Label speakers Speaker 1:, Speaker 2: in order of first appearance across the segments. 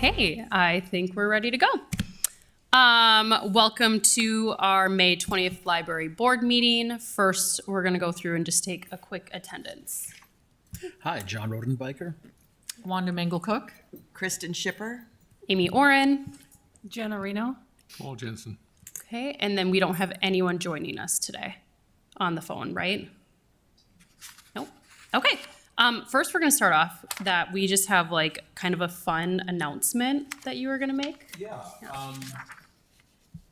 Speaker 1: Okay, I think we're ready to go. Welcome to our May 20th Library Board meeting. First, we're going to go through and just take a quick attendance.
Speaker 2: Hi, John Rodenbiker.
Speaker 3: Wanda Mangle-Cook.
Speaker 4: Kristen Shipper.
Speaker 1: Amy Oren.
Speaker 3: Jenna Reno.
Speaker 5: Paul Jensen.
Speaker 1: Okay, and then we don't have anyone joining us today on the phone, right? Nope. Okay. First, we're going to start off that we just have like kind of a fun announcement that you were going to make.
Speaker 6: Yeah.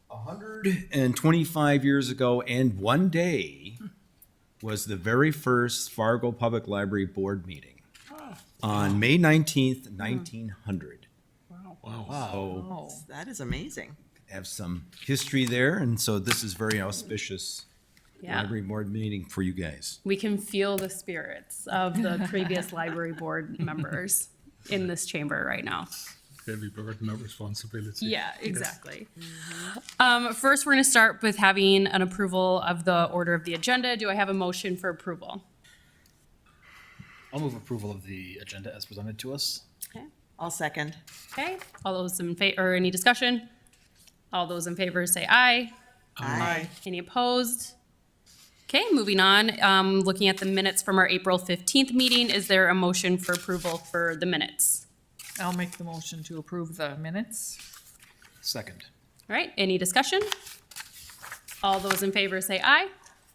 Speaker 6: 125 years ago and one day was the very first Fargo Public Library Board meeting on May 19th, 1900.
Speaker 5: Wow.
Speaker 6: So
Speaker 4: That is amazing.
Speaker 6: have some history there, and so this is very auspicious
Speaker 1: Yeah.
Speaker 6: library board meeting for you guys.
Speaker 1: We can feel the spirits of the previous library board members in this chamber right now.
Speaker 5: Heavy burden of responsibility.
Speaker 1: Yeah, exactly. First, we're going to start with having an approval of the order of the agenda. Do I have a motion for approval?
Speaker 2: I'll move approval of the agenda as presented to us.
Speaker 1: Okay.
Speaker 4: I'll second.
Speaker 1: Okay. All those in favor, or any discussion? All those in favor say aye.
Speaker 4: Aye.
Speaker 1: Any opposed? Okay, moving on. Looking at the minutes from our April 15th meeting, is there a motion for approval for the minutes?
Speaker 3: I'll make the motion to approve the minutes.
Speaker 2: Second.
Speaker 1: All right, any discussion? All those in favor say aye.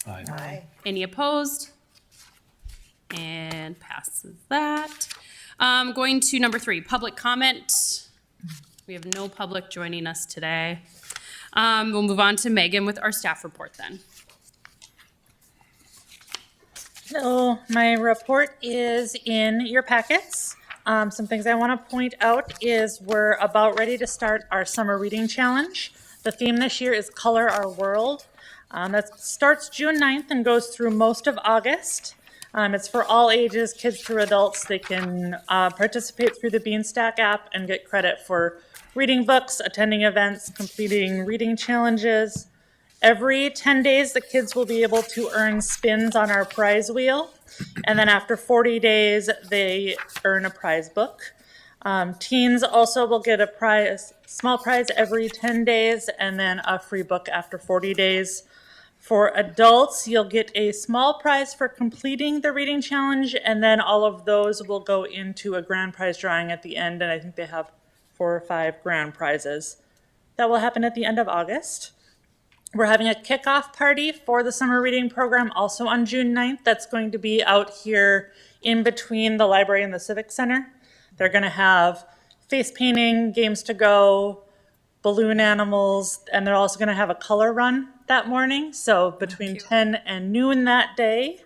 Speaker 2: Aye.
Speaker 4: Aye.
Speaker 1: Any opposed? And passes that. Going to number 3, public comment. We have no public joining us today. We'll move on to Megan with our staff report then.
Speaker 7: So my report is in your packets. Some things I want to point out is we're about ready to start our summer reading challenge. The theme this year is Color Our World. That starts June 9th and goes through most of August. It's for all ages, kids through adults. They can participate through the Beanstack app and get credit for reading books, attending events, completing reading challenges. Every 10 days, the kids will be able to earn spins on our prize wheel. And then after 40 days, they earn a prize book. Teens also will get a prize, small prize every 10 days, and then a free book after 40 days. For adults, you'll get a small prize for completing the reading challenge, and then all of those will go into a grand prize drawing at the end, and I think they have 4 or 5 grand prizes. That will happen at the end of August. We're having a kickoff party for the summer reading program also on June 9th. That's going to be out here in between the library and the Civic Center. They're going to have face painting, games to go, balloon animals, and they're also going to have a color run that morning. So between 10 and noon that day.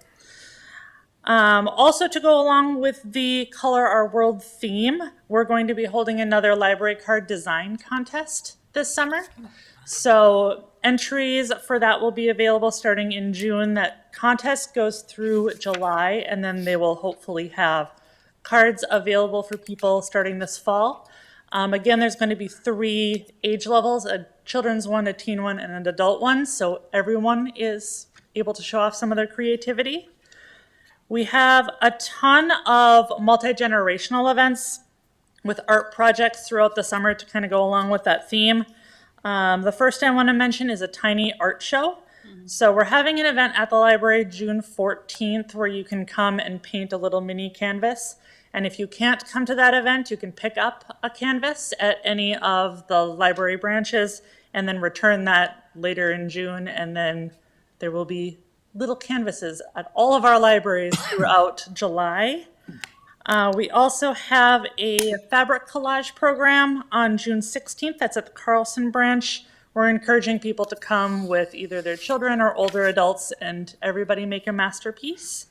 Speaker 7: Also to go along with the Color Our World theme, we're going to be holding another library card design contest this summer. So entries for that will be available starting in June. That contest goes through July, and then they will hopefully have cards available for people starting this fall. Again, there's going to be 3 age levels, a children's one, a teen one, and an adult one. So everyone is able to show off some of their creativity. We have a ton of multi-generational events with art projects throughout the summer to kind of go along with that theme. The first I want to mention is a tiny art show. So we're having an event at the library June 14th where you can come and paint a little mini canvas. And if you can't come to that event, you can pick up a canvas at any of the library branches and then return that later in June. And then there will be little canvases at all of our libraries throughout July. We also have a fabric collage program on June 16th. That's at the Carlson branch. We're encouraging people to come with either their children or older adults and everybody make a masterpiece.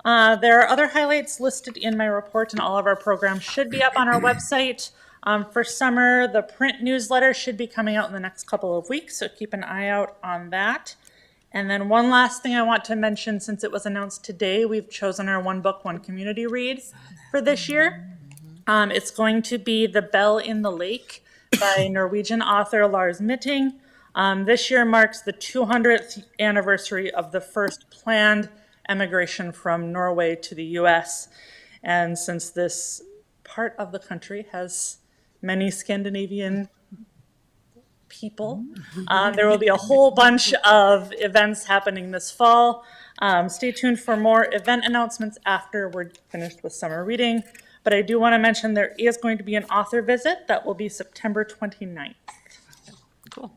Speaker 7: There are other highlights listed in my report, and all of our programs should be up on our website. For summer, the print newsletter should be coming out in the next couple of weeks, so keep an eye out on that. And then one last thing I want to mention, since it was announced today, we've chosen our One Book, One Community read for this year. It's going to be The Bell in the Lake by Norwegian author Lars Mitting. This year marks the 200th anniversary of the first planned emigration from Norway to the US. And since this part of the country has many Scandinavian people. There will be a whole bunch of events happening this fall. Stay tuned for more event announcements after we're finished with summer reading. But I do want to mention there is going to be an author visit that will be September 29th.
Speaker 1: Cool.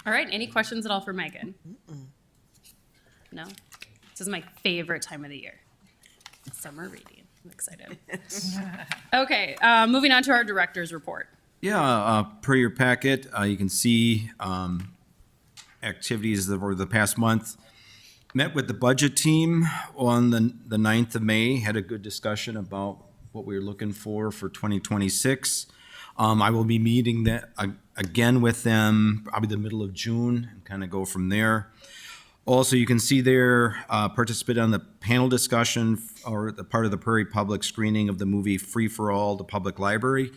Speaker 1: All right, any questions at all for Megan? No? This is my favorite time of the year. Summer reading. I'm excited. Okay, moving on to our director's report.
Speaker 6: Yeah, per your packet, you can see activities over the past month. Met with the budget team on the 9th of May, had a good discussion about what we were looking for 2026. I will be meeting again with them probably the middle of June and kind of go from there. Also, you can see there, participate on the panel discussion or the part of the Prairie Public screening of the movie Free for All, the public library.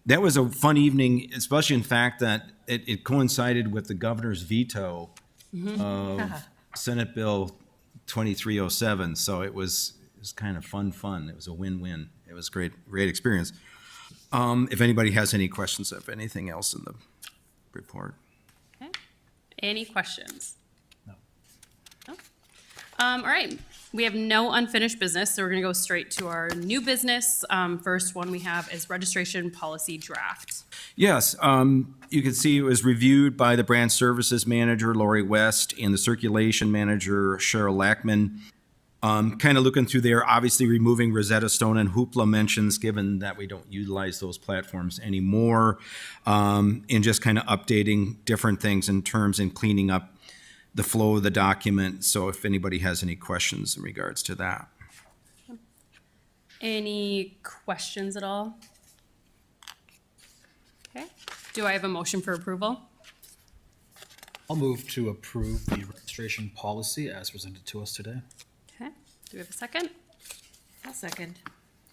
Speaker 6: That was a fun evening, especially in fact that it coincided with the governor's veto of Senate Bill 2307. So it was kind of fun. It was a win-win. It was great experience. If anybody has any questions of anything else in the report.
Speaker 1: Okay. Any questions? No. All right, we have no unfinished business, so we're gonna go straight to our new business. First one we have is registration policy draft.
Speaker 6: Yes, you can see it was reviewed by the branch services manager, Lori West, and the circulation manager, Cheryl Lackman. Kind of looking through there, obviously removing Rosetta Stone and Hoopla mentions, given that we don't utilize those platforms anymore, and just kind of updating different things in terms and cleaning up the flow of the document. So if anybody has any questions in regards to that.
Speaker 1: Any questions at all? Okay, do I have a motion for approval?
Speaker 2: I'll move to approve the registration policy as presented to us today.
Speaker 1: Okay, do we have a second?
Speaker 4: I'll second.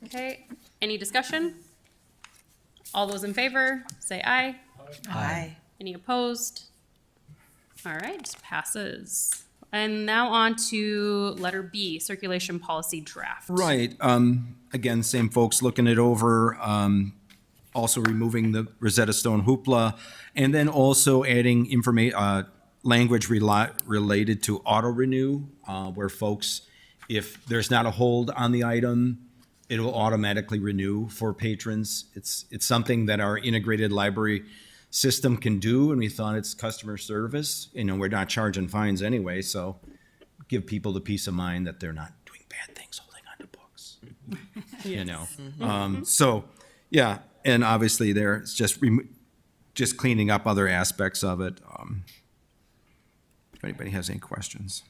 Speaker 1: Okay, any discussion? All those in favor, say aye.
Speaker 4: Aye.
Speaker 1: Any opposed? All right, passes. And now on to letter B, circulation policy draft.
Speaker 6: Right. Again, same folks looking it over. Also removing the Rosetta Stone Hoopla, and then also adding language related to auto renew, where folks, if there's not a hold on the item, it will automatically renew for patrons. It's something that our integrated library system can do, and we thought it's customer service. You know, we're not charging fines anyway, so give people the peace of mind that they're not doing bad things holding onto books. You know, so yeah, and obviously there it's just cleaning up other aspects of it. If anybody has any questions.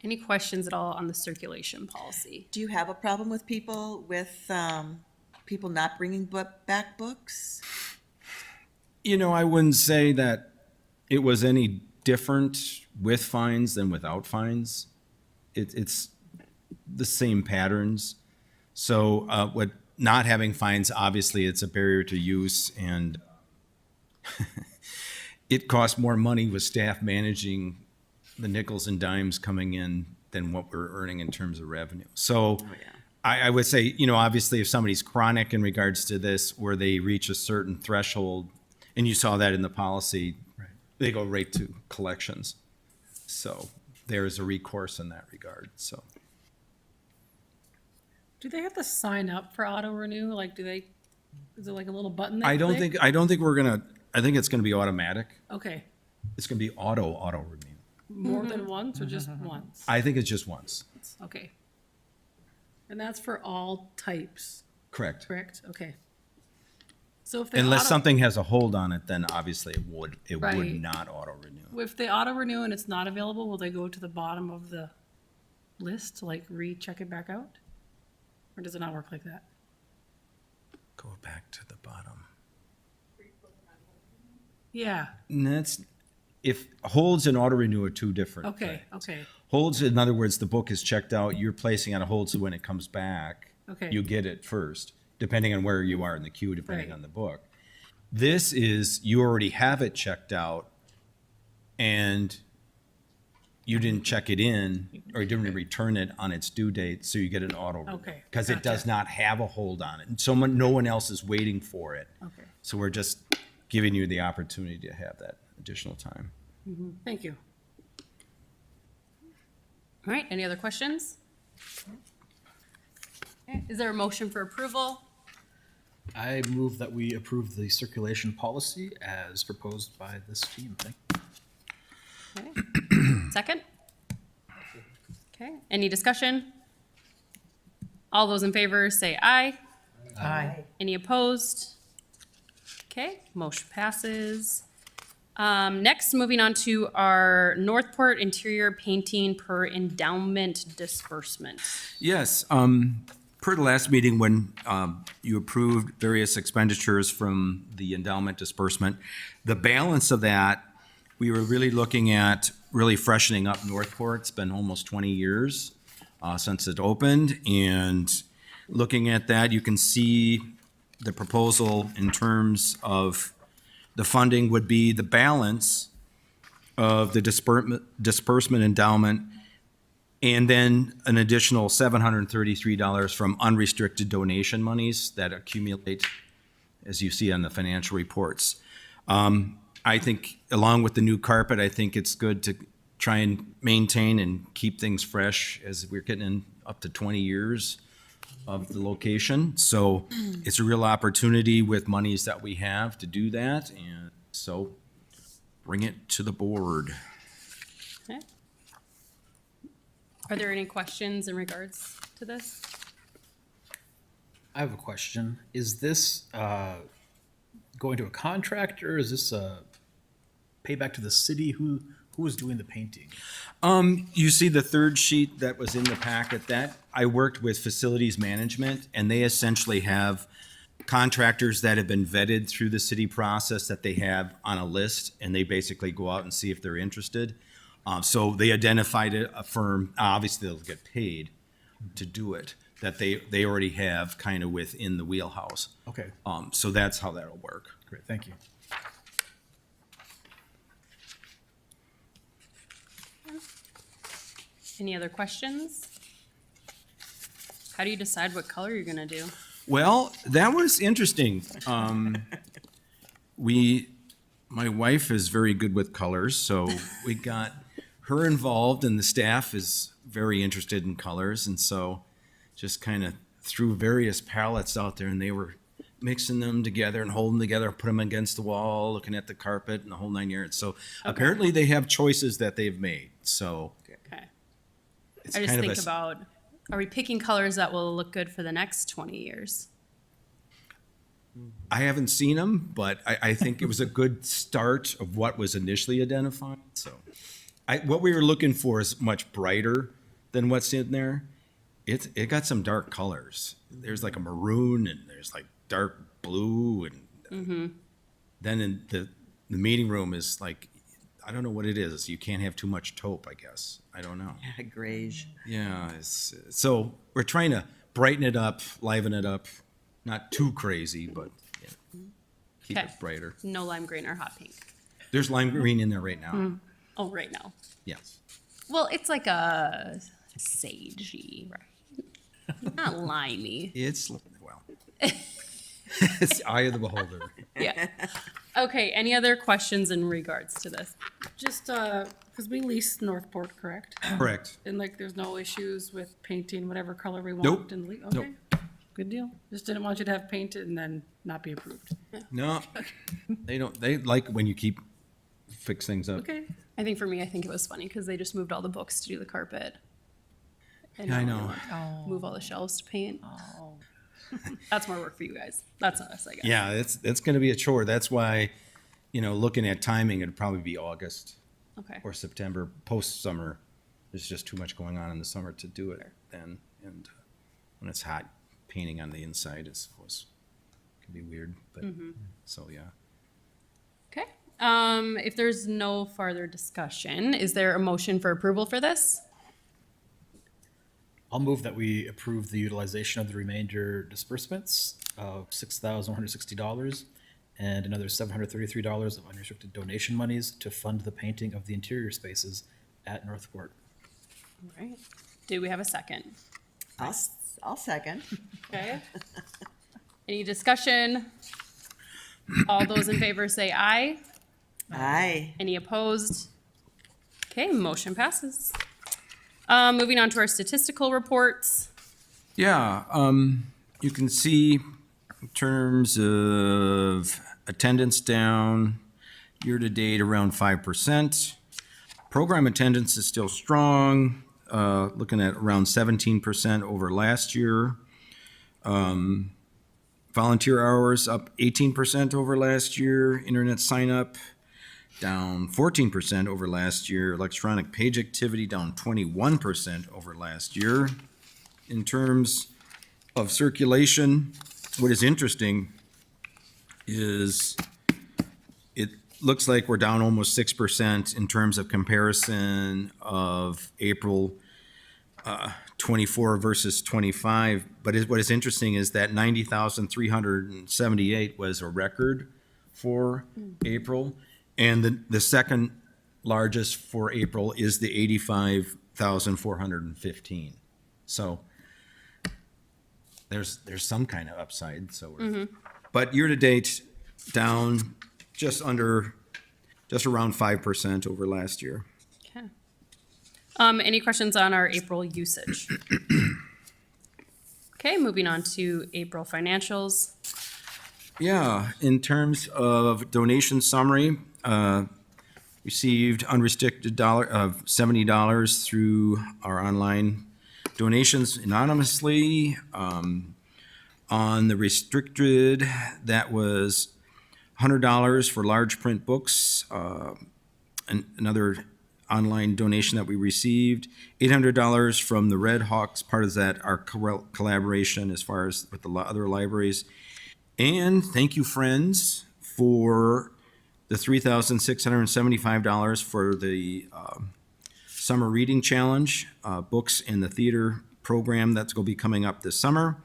Speaker 1: Any questions at all on the circulation policy?
Speaker 4: Do you have a problem with people people not bringing back books?
Speaker 6: You know, I wouldn't say that it was any different with fines than without fines. It's the same patterns. So with not having fines, obviously it's a barrier to use, and it costs more money with staff managing the nickels and dimes coming in than what we're earning in terms of revenue. So I would say, you know, obviously if somebody's chronic in regards to this, where they reach a certain threshold, and you saw that in the policy, they go right to collections. So there's a recourse in that regard, so.
Speaker 8: Do they have to sign up for auto renew? Like, is it like a little button? They
Speaker 6: I don't
Speaker 8: click?
Speaker 6: think I think it's gonna be automatic.
Speaker 8: Okay,
Speaker 6: It's gonna be auto renew.
Speaker 8: more than once or just once?
Speaker 6: I think it's just once.
Speaker 8: Okay. And that's for all types,
Speaker 6: Correct.
Speaker 8: correct? Okay. So if they
Speaker 6: Unless something has a hold on it, then obviously it would
Speaker 8: Right.
Speaker 6: not auto renew.
Speaker 8: If they auto renew and it's not available, will they go to the bottom of the list to like recheck it back out? Or does it not work like that?
Speaker 6: Go back to the bottom.
Speaker 8: Yeah,
Speaker 6: And that's, if holds and auto renew are two different
Speaker 8: okay,
Speaker 6: things.
Speaker 8: okay,
Speaker 6: Holds, in other words, the book is checked out, you're placing on a hold, so when it comes back,
Speaker 8: okay.
Speaker 6: you get it first, depending on where you are in the queue, depending
Speaker 8: Right.
Speaker 6: on the book. This is, you already have it checked out, and you didn't check it in or you didn't return it on its due date, so you get an auto renew.
Speaker 8: Okay,
Speaker 6: Because it does
Speaker 8: gotcha.
Speaker 6: not have a hold on it. And no one else is waiting for it.
Speaker 8: Okay,
Speaker 6: So we're just giving you the opportunity to have that additional time.
Speaker 8: thank you.
Speaker 1: All right, any other questions? Okay, is there a motion for approval?
Speaker 2: I move that we approve the circulation policy as proposed by this team. Thank you.
Speaker 1: Okay. Second? Okay, any discussion? All those in favor say aye.
Speaker 3: Aye.
Speaker 1: Any opposed? Okay, motion passes. Next, moving on to our Northport interior painting per endowment disbursement.
Speaker 6: Yes, per the last meeting when you approved various expenditures from the endowment disbursement, the balance of that, we were really looking at really freshening up Northport. It's been almost 20 years since it opened, and looking at that, you can see the proposal in terms of the funding would be the balance of the disbursement endowment and then an additional $733 from unrestricted donation monies that accumulate, as you see on the financial reports. I think, along with the new carpet, I think it's good to try and maintain and keep things fresh as we're getting in up to 20 years of the location. So it's a real opportunity with monies that we have to do that. And so bring it to the board.
Speaker 1: Okay. Are there any questions in regards to this?
Speaker 2: I have a question. Is this going to a contractor? Is this a payback to the city? Who is doing the painting?
Speaker 6: You see the third sheet that was in the packet, that I worked with facilities management, and they essentially have contractors that have been vetted through the city process that they have on a list, and they basically go out and see if they're interested. So they identified a firm, obviously they'll get paid to do it, that they already have kind of within the wheelhouse.
Speaker 2: Okay,
Speaker 6: So that's how that'll work.
Speaker 2: great, thank you.
Speaker 1: Any other questions? How do you decide what color you're gonna do?
Speaker 6: Well, that was interesting. My wife is very good with colors, so we got her involved, and the staff is very interested in colors, and so just kind of threw various palettes out there, and they were mixing them together and holding them together, put them against the wall, looking at the carpet and the whole 9 yards. So apparently they have choices that they've made. So
Speaker 1: Okay.
Speaker 6: it's
Speaker 1: I just
Speaker 6: kind of
Speaker 1: think
Speaker 6: a,
Speaker 1: about, are we picking colors that will look good for the next 20 years?
Speaker 6: I haven't seen them, but I think it was a good start of what was initially identified. So what we were looking for is much brighter than what's in there. It got some dark colors. There's like a maroon and there's like dark blue, and then in the meeting room is like, I don't know what it is. You can't have too much taupe, I guess. I don't know.
Speaker 4: Grayish.
Speaker 6: Yeah, so we're trying to brighten it up, liven it up, not too crazy, but keep
Speaker 1: Okay.
Speaker 6: it brighter.
Speaker 1: No lime green or hot pink.
Speaker 6: There's lime green in there right now.
Speaker 1: Oh, right now.
Speaker 6: Yes.
Speaker 1: Well, it's like a sagey, right? Not limey.
Speaker 6: It's, well, it's the eye of the beholder.
Speaker 1: Yeah. Okay, any other questions in regards to this?
Speaker 8: Just, because we lease Northport, correct?
Speaker 6: Correct.
Speaker 8: And like, there's no issues with painting whatever color we
Speaker 6: Nope.
Speaker 8: want and
Speaker 6: Nope.
Speaker 8: okay, good deal. Just didn't want you to have painted and then not be approved.
Speaker 6: No, they don't, they like when you keep, fix things up.
Speaker 8: Okay,
Speaker 1: I think for me, I think it was funny because they just moved all the books to do the carpet. And
Speaker 6: I
Speaker 1: now they
Speaker 6: know.
Speaker 1: want to Move all the shelves to paint. That's more work for you guys. That's not us, I guess.
Speaker 6: Yeah, it's gonna be a chore. That's why, looking at timing, it'd probably be August
Speaker 1: Okay.
Speaker 6: or September, post-summer. There's just too much going on in the summer to do it then. And when it's hot, painting on the inside can be weird, but, so, yeah.
Speaker 1: Okay. If there's no further discussion, is there a motion for approval for this?
Speaker 2: I'll move that we approve the utilization of the remainder disbursements of $6,160 and another $733 of unrestricted donation monies to fund the painting of the interior spaces at Northport.
Speaker 1: All right. Do we have a second?
Speaker 4: I'll second.
Speaker 1: Okay. Any discussion? All those in favor say aye.
Speaker 4: Aye.
Speaker 1: Any opposed? Okay, motion passes. Moving on to our statistical reports.
Speaker 6: Yeah, you can see in terms of attendance down year-to-date around 5%. Program attendance is still strong, looking at around 17% over last year. Volunteer hours up 18% over last year. Internet sign-up down 14% over last year. Electronic page activity down 21% over last year. In terms of circulation, what is interesting is it looks like we're down almost 6% in terms of comparison of April 24 versus 25. But what is interesting is that 90,378 was a record for April. And the second largest for April is the 85,415. So there's some kind of upside, so but year to date down just around 5% over last year.
Speaker 1: Okay. Any questions on our April usage? Okay, moving on to April financials.
Speaker 6: Yeah, in terms of donation summary, received unrestricted of $70 through our online donations anonymously. On the restricted, that was $100 for large print books. And another online donation that we received, $800 from the Red Hawks, part of that, our collaboration as far as with the other libraries. And thank you, friends, for the $3,675 for the Summer Reading Challenge, books in the theater program that's going to be coming up this summer.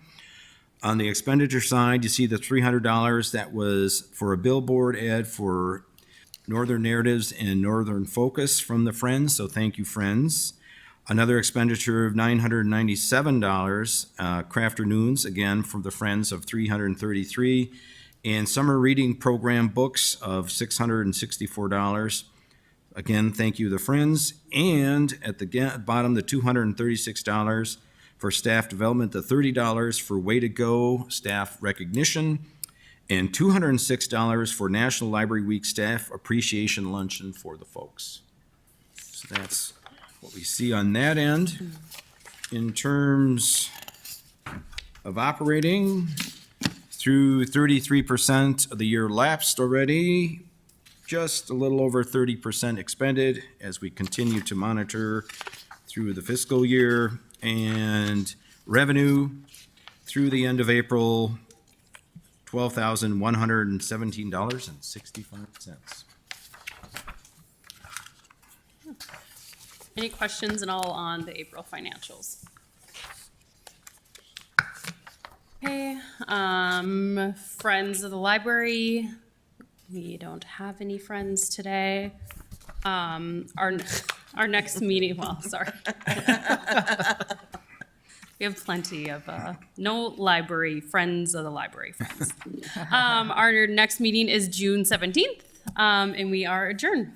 Speaker 6: On the expenditure side, you see the $300 that was for a billboard ad for Northern Narratives and Northern Focus from the Friends, so thank you, friends. Another expenditure of $997, Crafternoons, again, from the Friends of $333, and Summer Reading Program books of $664. Again, thank you, the Friends. And at the bottom, the $236 for staff development, the $30 for Way to Go staff recognition, and $206 for National Library Week staff appreciation luncheon for the folks. So that's what we see on that end. In terms of operating, through 33% of the year lapsed already, just a little over 30% expended as we continue to monitor through the fiscal year. And revenue through the end of April, $12,117.65.
Speaker 1: Any questions at all on the April financials? Okay, Friends of the Library. We don't have any friends today. Our next meeting, well, sorry. We have plenty of, no library, Friends of the Library friends. Our next meeting is June 17th, and we are adjourned.